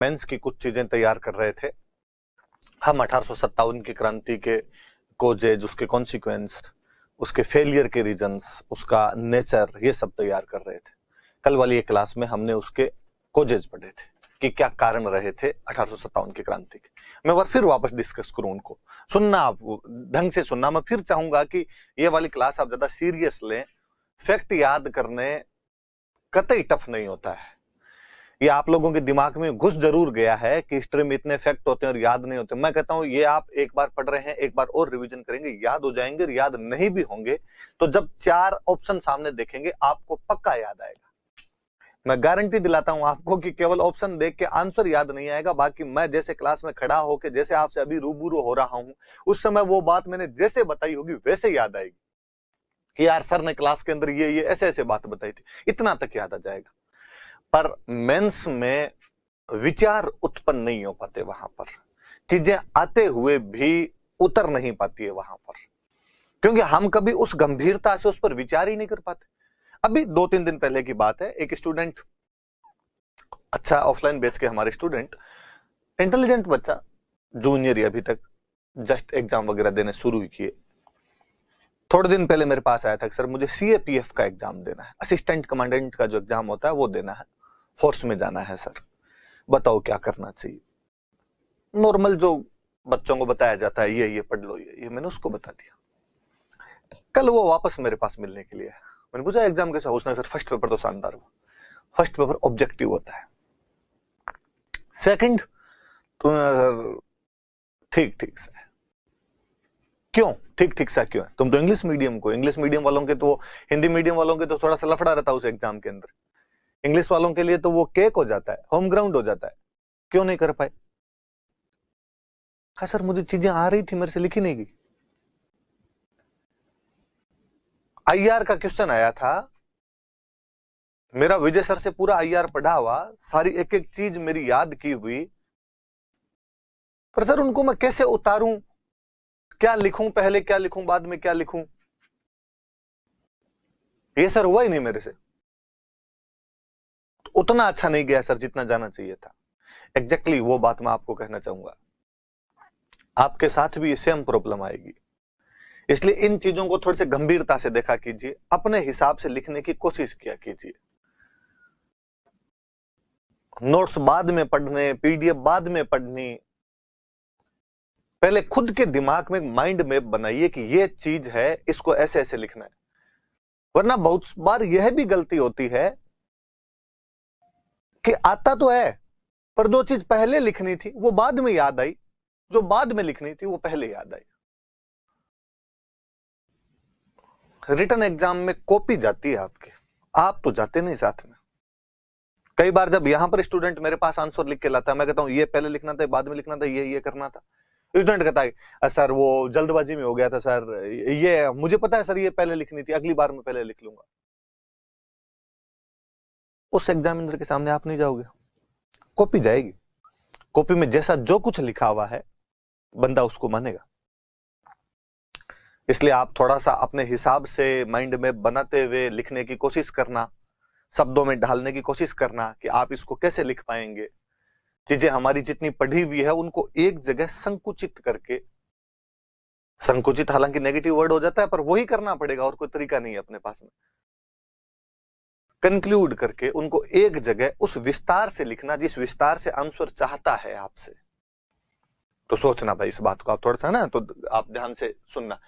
Mains की कुछ चीजें तैयार कर रहे थे। हम 1857 की क्रांति के कोजेज, उसके कॉन्सिक्वेंस, उसके फेलियर के रीजंस, उसका नेचर, ये सब तैयार कर रहे थे। कल वाली एक क्लास में हमने उसके कोजेज पढ़े थे कि क्या कारण रहे थे 1857 की क्रांति के। मैं बार फिर वापस डिस्कस करूं उनको, सुनना, आप ढंग से सुनना। मैं फिर चाहूंगा कि ये वाली क्लास आप ज्यादा सीरियस लें। फैक्ट याद करने कतई टफ नहीं होता है। ये आप लोगों के दिमाग में घुस जरूर गया है कि हिस्ट्री में इतने फैक्ट होते हैं और याद नहीं होते। मैं कहता हूं ये आप एक बार पढ़ रहे हैं, एक बार और रिवीजन करेंगे, याद हो जाएंगे। और याद नहीं भी होंगे तो जब 4 ऑप्शन सामने देखेंगे आपको पक्का याद आएगा। मैं गारंटी दिलाता हूं आपको कि केवल ऑप्शन देख के आंसर याद नहीं आएगा, बाकी मैं जैसे क्लास में खड़ा होकर जैसे आपसे अभी रूबरू हो रहा हूं, उस समय वो बात मैंने जैसे बताई होगी वैसे याद आएगी कि यार सर ने क्लास के अंदर ये ऐसे ऐसे बात बताई थी, इतना तक याद आ जाएगा। पर मेंस में विचार उत्पन्न नहीं हो पाते, वहां पर चीजें आते हुए भी उतर नहीं पाती है वहां पर, क्योंकि हम कभी उस गंभीरता से उस पर विचार ही नहीं कर पाते। अभी 2-3 दिन पहले की बात है, एक स्टूडेंट, अच्छा ऑफलाइन बैच के हमारे स्टूडेंट, इंटेलिजेंट बच्चा, जूनियर ही अभी तक, जस्ट एग्जाम वगैरह देने शुरू ही किए। थोड़े दिन पहले मेरे पास आया था कि सर मुझे सीएपीएफ का एग्जाम देना है, असिस्टेंट कमांडेंट का जो एग्जाम होता है वो देना है, फोर्स में जाना है सर, बताओ क्या करना चाहिए। नॉर्मल जो बच्चों को बताया जाता है, ये पढ़ लो, ये मैंने उसको बता दिया। कल वो वापस मेरे पास मिलने के लिए, मैंने पूछा एग्जाम कैसा। उसने सर फर्स्ट पेपर तो शानदार हुआ, फर्स्ट पेपर ऑब्जेक्टिव होता है, सेकंड तो सर ठीक ठीक सा है। क्यों ठीक ठीक सा क्यों है? तुम तो इंग्लिश मीडियम को, इंग्लिश मीडियम वालों के तो, हिंदी मीडियम वालों के तो थोड़ा सा लफड़ा रहता है उस एग्जाम के अंदर, इंग्लिश वालों के लिए तो वो केक हो जाता है, होम ग्राउंड हो जाता है। क्यों नहीं कर पाए? कहा सर मुझे चीजें आ रही थी, मेरे से लिखी नहीं गई। आईआर का क्वेश्चन आया था, मेरा विजय सर से पूरा आईआर पढ़ा हुआ, सारी एक एक चीज मेरी याद की हुई, पर सर उनको मैं कैसे उतारूं, क्या लिखूं, पहले क्या लिखूं, बाद में क्या लिखूं, ये सर हुआ ही नहीं मेरे से। तो उतना अच्छा नहीं गया सर जितना जाना चाहिए था। एग्जैक्टली वो बात मैं आपको कहना चाहूंगा, आपके साथ भी सेम प्रॉब्लम आएगी। इसलिए इन चीजों को थोड़ी सी गंभीरता से देखा कीजिए, अपने हिसाब से लिखने की कोशिश किया कीजिए। नोट्स बाद में पढ़ने, पीडीएफ बाद में पढ़नी, पहले खुद के दिमाग में माइंड मैप बनाइए कि ये चीज है, इसको ऐसे ऐसे लिखना है। वरना बहुत बार यह भी गलती होती है कि आता तो है पर जो चीज पहले लिखनी थी वो बाद में याद आई, जो बाद में लिखनी थी वो पहले याद आई। रिटन एग्जाम में कॉपी जाती है आपकी, आप तो जाते नहीं साथ में। कई बार जब यहां पर स्टूडेंट मेरे पास आंसर लिख के लाता है, मैं कहता हूं ये पहले लिखना था, बाद में लिखना था, ये करना था, स्टूडेंट कहता है सर वो जल्दबाजी में हो गया था सर, ये मुझे पता है सर ये पहले लिखनी थी, अगली बार मैं पहले लिख लूंगा। उस एग्जामिनर के सामने आप नहीं जाओगे, कॉपी जाएगी, कॉपी में जैसा जो कुछ लिखा हुआ है बंदा उसको मानेगा। इसलिए आप थोड़ा सा अपने हिसाब से माइंड मैप बनाते हुए लिखने की कोशिश करना, शब्दों में ढालने की कोशिश करना कि आप इसको कैसे लिख पाएंगे। चीजें हमारी जितनी पढ़ी हुई है उनको एक जगह संकुचित करके, संकुचित हालांकि नेगेटिव वर्ड हो जाता है पर वही करना पड़ेगा, और कोई तरीका नहीं है अपने पास में, कंक्लूड करके उनको एक जगह उस विस्तार से लिखना जिस विस्तार से आंसर चाहता है आपसे। तो सोचना भाई इस बात को आप थोड़ा सा ना, तो आप ध्यान से सुनना।